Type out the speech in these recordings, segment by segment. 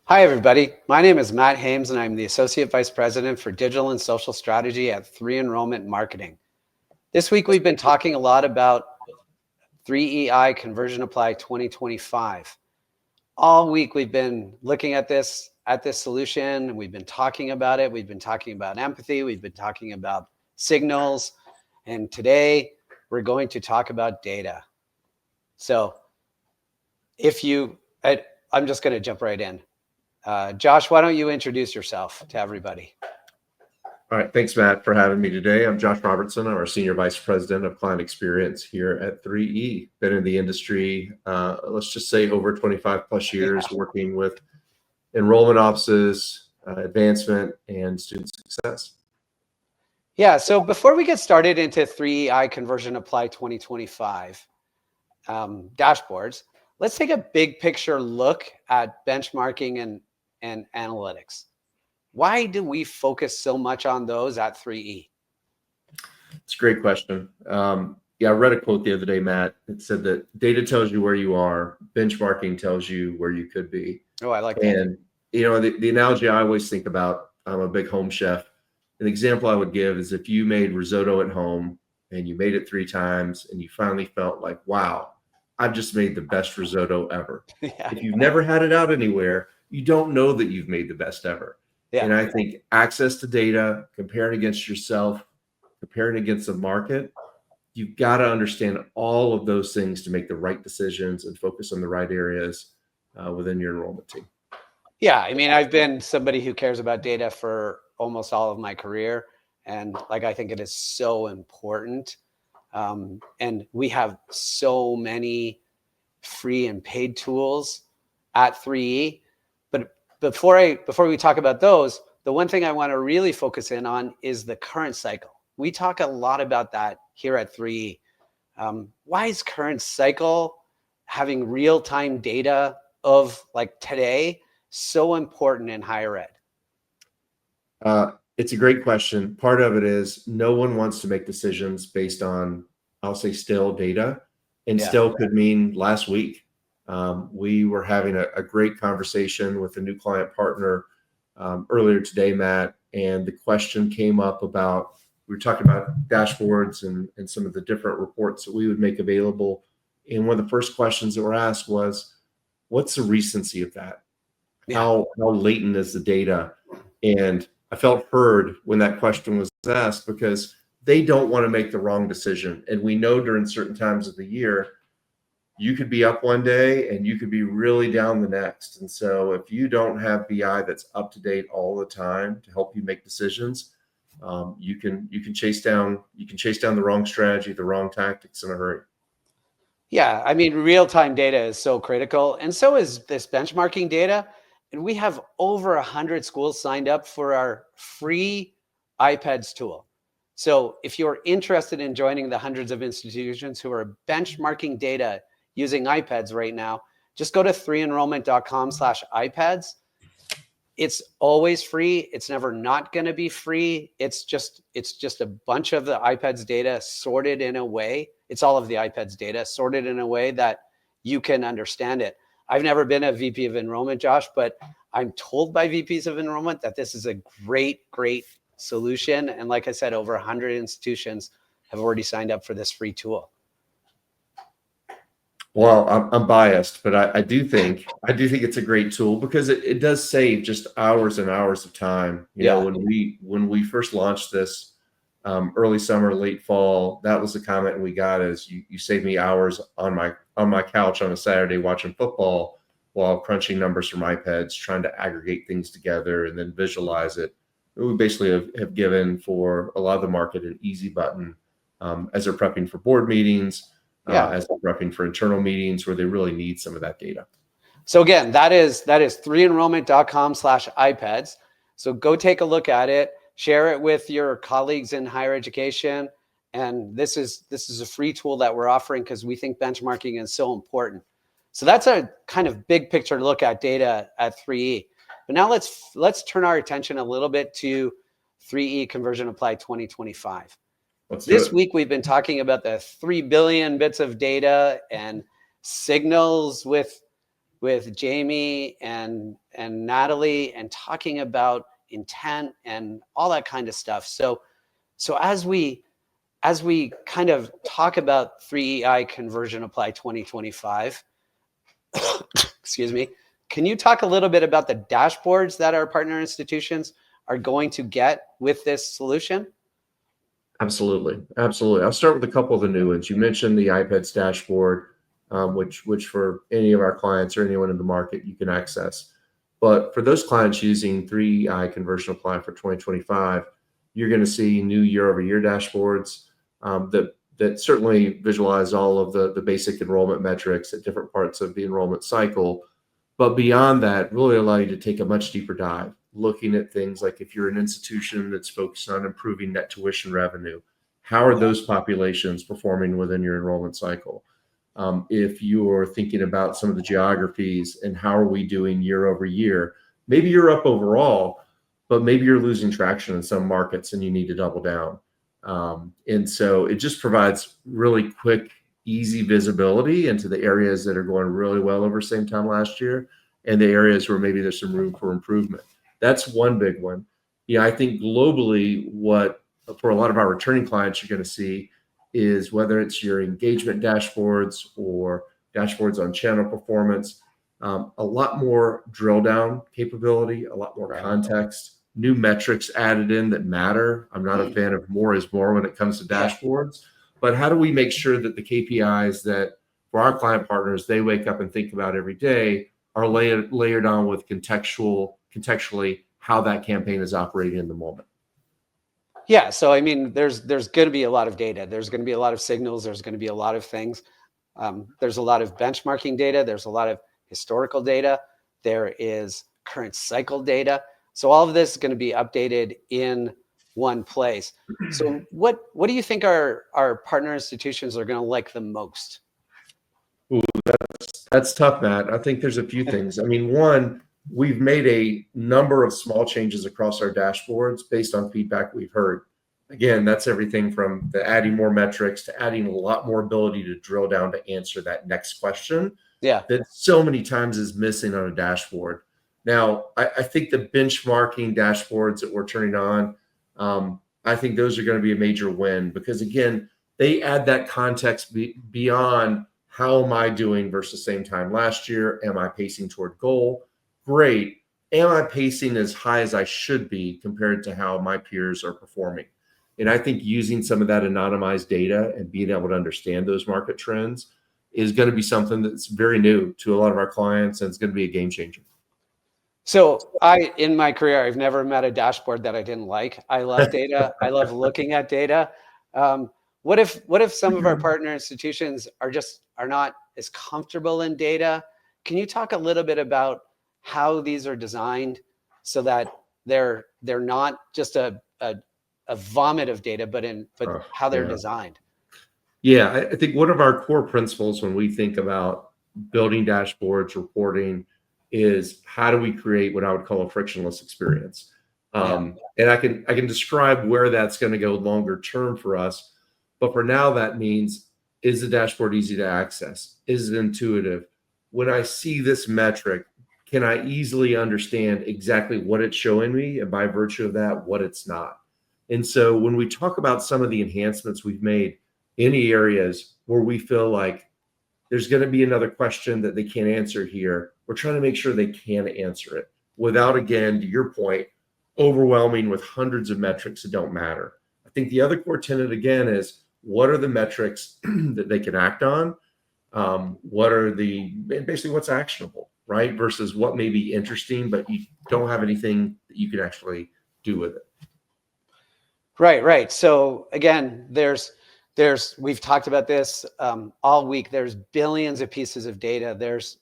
Hi, everybody. My name is Matt Hames, and I'm the Associate Vice President for Digital and Social Strategy at 3 Enrollment Marketing. This week, we've been talking a lot about 3EI Conversion Apply 2025. All week, we've been looking at this solution. We've been talking about it. We've been talking about empathy. We've been talking about signals. And today, we're going to talk about data. So I'm just going to jump right in. Josh, why don't you introduce yourself to everybody? All right, thanks, Matt, for having me today. I'm Josh Robertson. I'm our Senior Vice President of Client Experience here at 3E. Been in the industry, let's just say over 25 plus years, working with enrollment offices, advancement, and student success. Yeah, so before we get started into 3EI Conversion Apply 2025 dashboards, let's take a big picture look at benchmarking and analytics. Why do we focus so much on those at 3E? It's a great question. Yeah, I read a quote the other day, Matt. It said that data tells you where you are, benchmarking tells you where you could be. Oh, I like that. And, you know, the analogy I always think about, I'm a big home chef. An example I would give is if you made risotto at home and you made it 3 times and you finally felt like, wow, I've just made the best risotto ever. Yeah. If you've never had it out anywhere, you don't know that you've made the best ever. Yeah. And I think access to data, comparing against yourself, comparing against the market, you've got to understand all of those things to make the right decisions and focus on the right areas within your enrollment team. Yeah, I mean, I've been somebody who cares about data for almost all of my career. And I think it is so important. And we have so many free and paid tools at 3E. But before we talk about those, the one thing I want to really focus in on is the current cycle. We talk a lot about that here at 3E. Why is current cycle, having real-time data of today, so important in higher ed? It's a great question. Part of it is no one wants to make decisions based on, I'll say, stale data, and still could mean last week. We were having a great conversation with a new client partner earlier today, Matt, and the question came up about, we were talking about dashboards and some of the different reports that we would make available. And one of the first questions that were asked was, what's the recency of that? How latent is the data? And I felt heard when that question was asked, because they don't want to make the wrong decision. And we know during certain times of the year, you could be up one day and you could be really down the next. And so if you don't have BI that's up to date all the time to help you make decisions, you can chase down the wrong strategy, the wrong tactics in a hurry. Yeah, I mean, real-time data is so critical, and so is this benchmarking data. And we have over 100 schools signed up for our free IPEDS tool. So if you're interested in joining the hundreds of institutions who are benchmarking data using IPEDS right now, just go to 3enrollment.com/IPEDS. It's always free. It's never not going to be free. It's just a bunch of the IPEDS data sorted in a way. It's all of the IPEDS data sorted in a way that you can understand it. I've never been a VP of enrollment, Josh, but I'm told by VPs of enrollment that this is a great solution. And like I said, over 100 institutions have already signed up for this free tool. Well, I'm biased, but I do think it's a great tool because it does save just hours and hours of time. You know, when we first launched this early summer, late fall, that was the comment we got, is you save me hours on my couch on a Saturday watching football while crunching numbers from iPads, trying to aggregate things together and then visualize it. We basically have given for a lot of the market an easy button as they're prepping for board meetings. As they're prepping for internal meetings where they really need some of that data. So again, that is 3enrollment.com/IPEDS. So go take a look at it, share it with your colleagues in higher education. And this is a free tool that we're offering because we think benchmarking is so important. So that's a kind of big picture look at data at 3E. But now let's turn our attention a little bit to 3E Conversion Apply 2025. This week, we've been talking about the 3 billion bits of data and signals with with Jamie and Natalie and talking about intent and all that kind of stuff. So as we kind of talk about 3EI Conversion Apply 2025, excuse me, can you talk a little bit about the dashboards that our partner institutions are going to get with this solution? Absolutely. Absolutely. I'll start with a couple of the new ones. You mentioned the IPEDS dashboard, which for any of our clients or anyone in the market, you can access. But for those clients using 3EI Conversion Apply for 2025, you're going to see new year-over-year dashboards that certainly visualize all of the basic enrollment metrics at different parts of the enrollment cycle. But beyond that, really allow you to take a much deeper dive, looking at things like if you're an institution that's focused on improving net tuition revenue, how are those populations performing within your enrollment cycle? If you're thinking about some of the geographies and how are we doing year over year, maybe you're up overall, but maybe you're losing traction in some markets and you need to double down. And so it just provides really quick, easy visibility into the areas that are going really well over same time last year and the areas where maybe there's some room for improvement. That's one big one. Yeah, I think globally, what for a lot of our returning clients you're going to see is whether it's your engagement dashboards or dashboards on channel performance, a lot more drill down capability, a lot more context, new metrics added in that matter. I'm not a fan of more is more when it comes to dashboards, but how do we make sure that the KPIs that for our client partners, they wake up and think about every day are layered on with contextually how that campaign is operating in the moment. Yeah, so I mean, there's going to be a lot of data. There's going to be a lot of signals. There's going to be a lot of things. There's a lot of benchmarking data. There's a lot of historical data. There is current cycle data. So all of this is going to be updated in one place. So what do you think our partner institutions are going to like the most? Ooh, that's tough, Matt. I think there's a few things. I mean, one, we've made a number of small changes across our dashboards based on feedback we've heard. Again, that's everything from the adding more metrics to adding a lot more ability to drill down to answer that next question. Yeah. That so many times is missing on a dashboard. Now, I think the benchmarking dashboards that we're turning on, I think those are going to be a major win because, again, they add that context beyond how am I doing versus same time last year? Am I pacing toward goal? Great. Am I pacing as high as I should be compared to how my peers are performing? And I think using some of that anonymized data and being able to understand those market trends is going to be something that's very new to a lot of our clients, and it's going to be a game changer. So in my career, I've never met a dashboard that I didn't like. I love data. I love looking at data. What if some of our partner institutions are not as comfortable in data? Can you talk a little bit about how these are designed so that they're not just a vomit of data, but how they're designed? Yeah, I think one of our core principles when we think about building dashboards, reporting, is how do we create what I would call a frictionless experience? And I can describe where that's going to go longer term for us. But for now, that means, is the dashboard easy to access? Is it intuitive? When I see this metric, can I easily understand exactly what it's showing me and by virtue of that, what it's not? And so when we talk about some of the enhancements we've made, any areas where we feel like there's going to be another question that they can't answer here, we're trying to make sure they can answer it without, again, to your point, overwhelming with hundreds of metrics that don't matter. I think the other core tenet, again, is what are the metrics that they can act on? Basically what's actionable, right? Versus what may be interesting, but you don't have anything that you can actually do with it. Right. So again, we've talked about this all week. There's billions of pieces of data.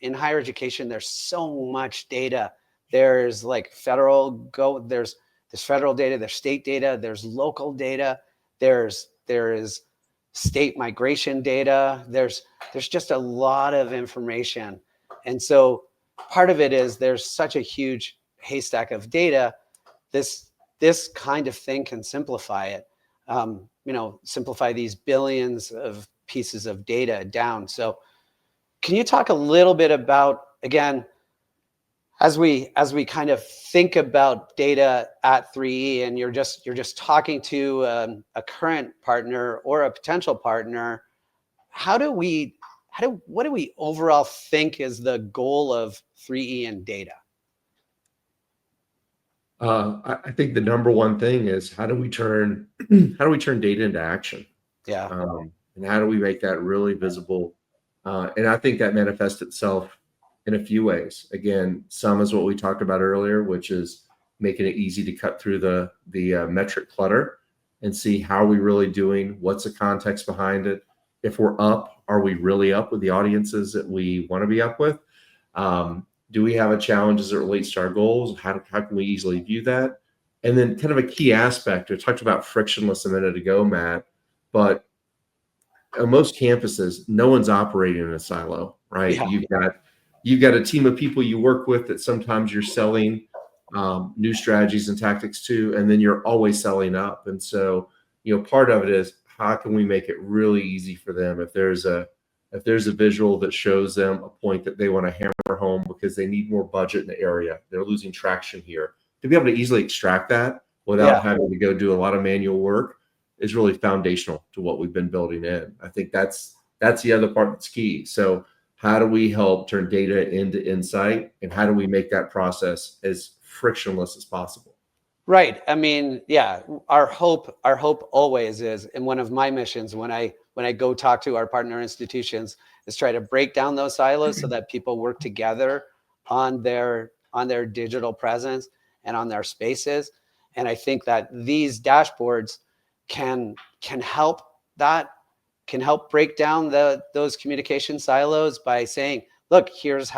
In higher education, there's so much data. There's like there's federal data, there's state data, there's local data, there is state migration data. There's just a lot of information. And so part of it is there's such a huge haystack of data. This kind of thing can simplify it. Simplify these billions of pieces of data down. So can you talk a little bit about, again, as we kind of think about data at 3E, and you're just talking to a current partner or a potential partner, what do we overall think is the goal of 3E and data? I think the number one thing is how do we turn data into action? Yeah. And how do we make that really visible? And I think that manifests itself in a few ways. Again, some is what we talked about earlier, which is making it easy to cut through the metric clutter and see how are we really doing, what's the context behind it. If we're up, are we really up with the audiences that we want to be up with? Do we have a challenge as it relates to our goals? How can we easily view that? And then kind of a key aspect, I talked about frictionless a minute ago, Matt, but on most campuses, no one's operating in a silo, right? Yeah. You've got a team of people you work with that sometimes you're selling new strategies and tactics to, and then you're always selling up. And so, part of it is how can we make it really easy for them if there's a visual that shows them a point that they want to hammer home because they need more budget in the area, they're losing traction here, to be able to easily extract that without having to go do a lot of manual work is really foundational to what we've been building in. I think that's the other part that's key. So how do we help turn data into insight, and how do we make that process as frictionless as possible? Right. I mean, yeah, our hope always is, and one of my missions when I go talk to our partner institutions, is try to break down those silos so that people work together on their digital presence and on their spaces. And I think that these dashboards can help break down those communication silos by saying, look, here's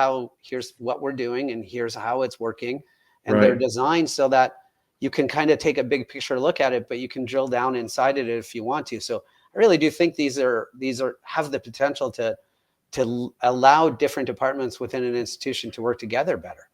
what we're doing and here's how it's working. And they're designed so that you can kind of take a big picture look at it, but you can drill down inside it if you want to. So I really do think these have the potential to allow different departments within an institution to work together better.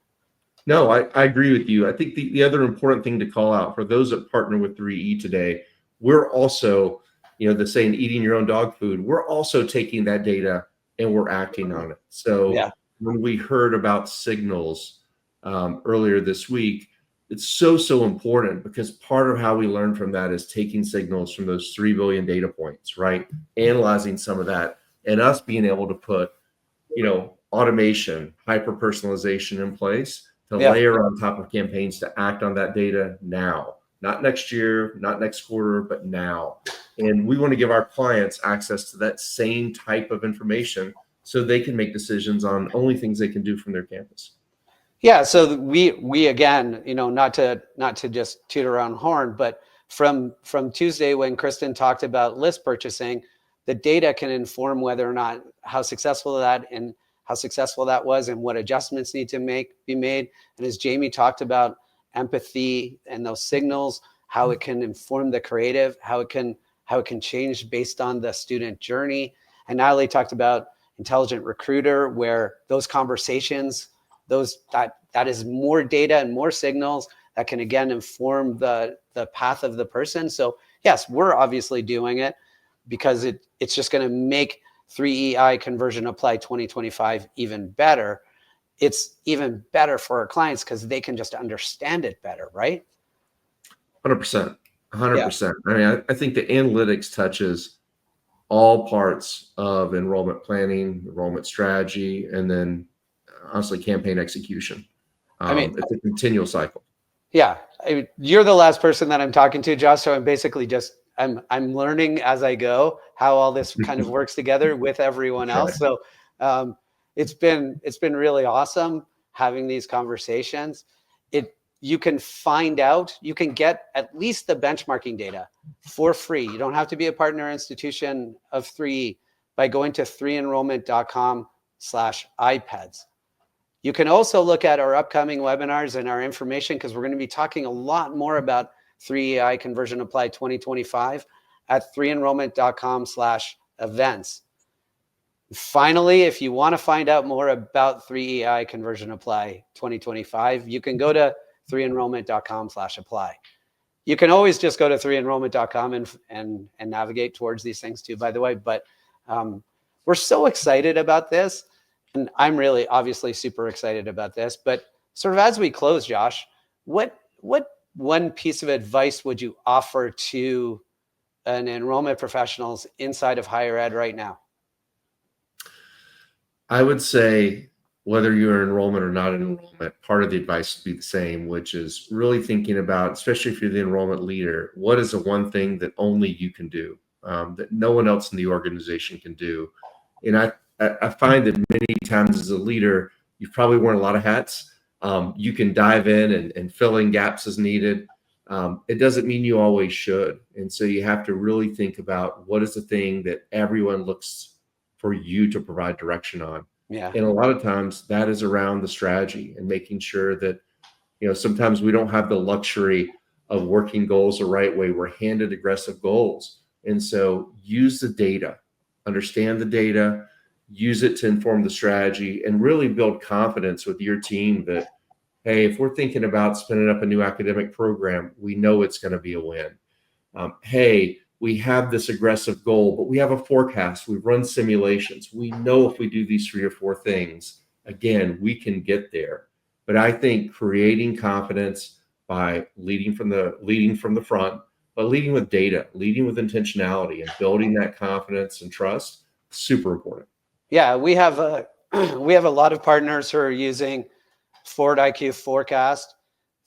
No, I agree with you. I think the other important thing to call out for those that partner with 3E today, we're also, the saying eating your own dog food, we're also taking that data and we're acting on it. So when we heard about signals earlier this week, it's so important because part of how we learn from that is taking signals from those 3 billion data points, right? Analyzing some of that and us being able to put, automation, hyper-personalization in place to layer on top of campaigns to act on that data now, not next year, not next quarter, but now. And we want to give our clients access to that same type of information so they can make decisions on only things they can do from their campus. Yeah, so we again, not to just toot our own horn, but from Tuesday when Kristen talked about list purchasing, the data can inform whether or not how successful that was and what adjustments need to be made. And as Jamie talked about empathy and those signals, how it can inform the creative, how it can change based on the student journey. And Natalie talked about intelligent recruiter, where those conversations, that is more data and more signals that can again inform the path of the person. So yes, we're obviously doing it because it's just going to make 3EI Conversion Apply 2025 even better. It's even better for our clients because they can just understand it better, right? 100%. I mean, I think the analytics touches all parts of enrollment planning, enrollment strategy, and then honestly campaign execution. It's a continual cycle. Yeah, you're the last person that I'm talking to, Josh. So I'm basically I'm learning as I go how all this kind of works together with everyone else. So it's been really awesome having these conversations. You can get at least the benchmarking data for free. You don't have to be a partner institution of 3E by going to 3enrollment.com/IPEDS. You can also look at our upcoming webinars and our information because we're going to be talking a lot more about 3EI Conversion Apply 2025 at 3enrollment.com/events. Finally, if you want to find out more about 3EI Conversion Apply 2025, you can go to 3enrollment.com/apply. You can always just go to 3enrollment.com and navigate towards these things too, by the way. But we're so excited about this. And I'm really obviously super excited about this, but sort of as we close, Josh, what one piece of advice would you offer to an enrollment professionals inside of higher ed right now? I would say whether you're in enrollment or not in enrollment, part of the advice would be the same, which is really thinking about, especially if you're the enrollment leader, what is the one thing that only you can do, that no one else in the organization can do? And I find that many times as a leader, you've probably worn a lot of hats. You can dive in and fill in gaps as needed. It doesn't mean you always should. And so you have to really think about what is the thing that everyone looks for you to provide direction on. Yeah. And a lot of times that is around the strategy and making sure that, sometimes we don't have the luxury of working goals the right way. We're handed aggressive goals. And so use the data, understand the data, use it to inform the strategy, and really build confidence with your team that, hey, if we're thinking about spinning up a new academic program, we know it's going to be a win. Hey, we have this aggressive goal, but we have a forecast. We've run simulations. We know if we do these 3 or 4 things, again, we can get there. But I think creating confidence by leading from the front, but leading with data, leading with intentionality, and building that confidence and trust, super important. Yeah, we have a lot of partners who are using Forward IQ Forecast,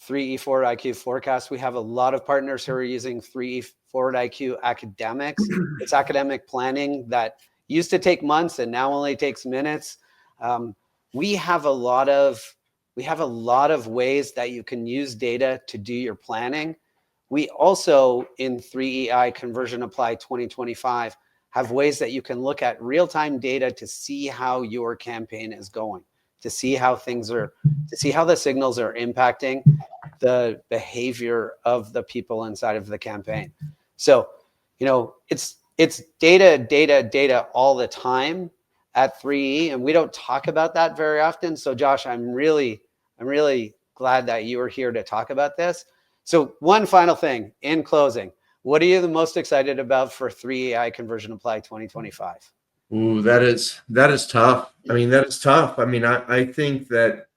3E Forward IQ Forecast. We have a lot of partners who are using 3E Forward IQ Academics. It's academic planning that used to take months and now only takes minutes. We have a lot of ways that you can use data to do your planning. We also, in 3EI Conversion Apply 2025, have ways that you can look at real-time data to see how your campaign is going, to see how the signals are impacting the behavior of the people inside of the campaign. So, it's data all the time at 3E, and we don't talk about that very often. So Josh, I'm really glad that you were here to talk about this. So one final thing in closing, what are you the most excited about for 3EI Conversion Apply 2025? Ooh, that is tough. I mean, that is tough. I mean, I think that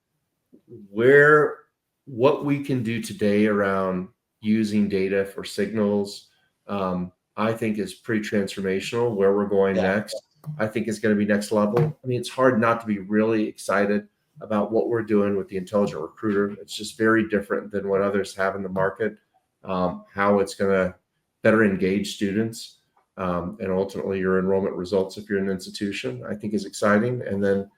what we can do today around using data for signals, I think is pretty transformational. Where we're going next, I think is going to be next level. I mean, it's hard not to be really excited about what we're doing with the intelligent recruiter. It's just very different than what others have in the market. How it's going to better engage students, and ultimately your enrollment results if you're an institution, I think is exciting. And then,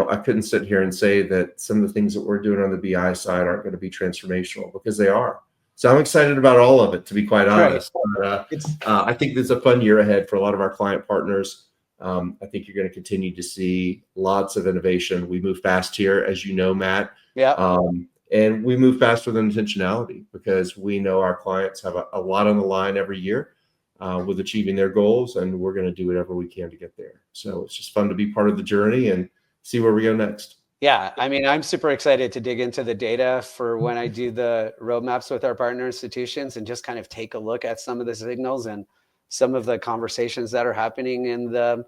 I couldn't sit here and say that some of the things that we're doing on the BI side aren't going to be transformational, because they are. So I'm excited about all of it, to be quite honest. But, I think there's a fun year ahead for a lot of our client partners. I think you're going to continue to see lots of innovation. We move fast here, as you know, Matt. Yeah. And we move fast with intentionality, because we know our clients have a lot on the line every year with achieving their goals, and we're going to do whatever we can to get there. So it's just fun to be part of the journey and see where we go next. Yeah, I mean, I'm super excited to dig into the data for when I do the roadmaps with our partner institutions and just kind of take a look at some of the signals and some of the conversations that are happening in the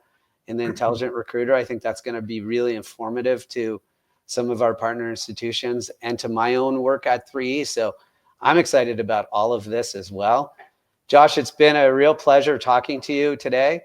intelligent recruiter. I think that's going to be really informative to some of our partner institutions and to my own work at 3E. So I'm excited about all of this as well. Josh, it's been a real pleasure talking to you today.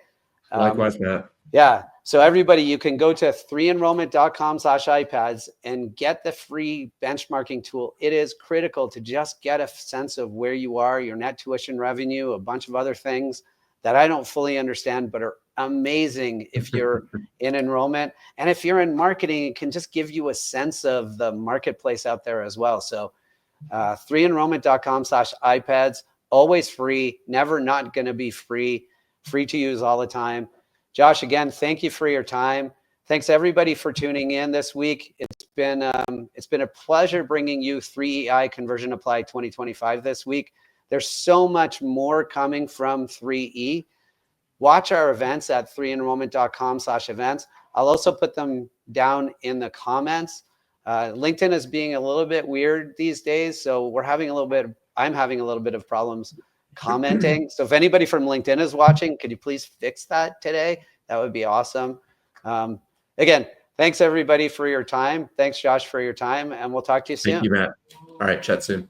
Likewise, Matt. Yeah. So everybody, you can go to 3enrollment.com/IPEDS and get the free benchmarking tool. It is critical to just get a sense of where you are, your net tuition revenue, a bunch of other things that I don't fully understand, but are amazing if you're in enrollment. And if you're in marketing, it can just give you a sense of the marketplace out there as well. So 3enrollment.com/IPEDS, always free, never not going to be free to use all the time. Josh, again, thank you for your time. Thanks everybody for tuning in this week. It's been a pleasure bringing you 3EI Conversion Apply 2025 this week. There's so much more coming from 3E. Watch our events at 3enrollment.com/events. I'll also put them down in the comments. LinkedIn is being a little bit weird these days, so I'm having a little bit of problems commenting. So if anybody from LinkedIn is watching, could you please fix that today? That would be awesome. Again, Thanks everybody for your time. Thanks Josh for your time, and we'll talk to you soon. Thank you, Matt. All right, chat soon.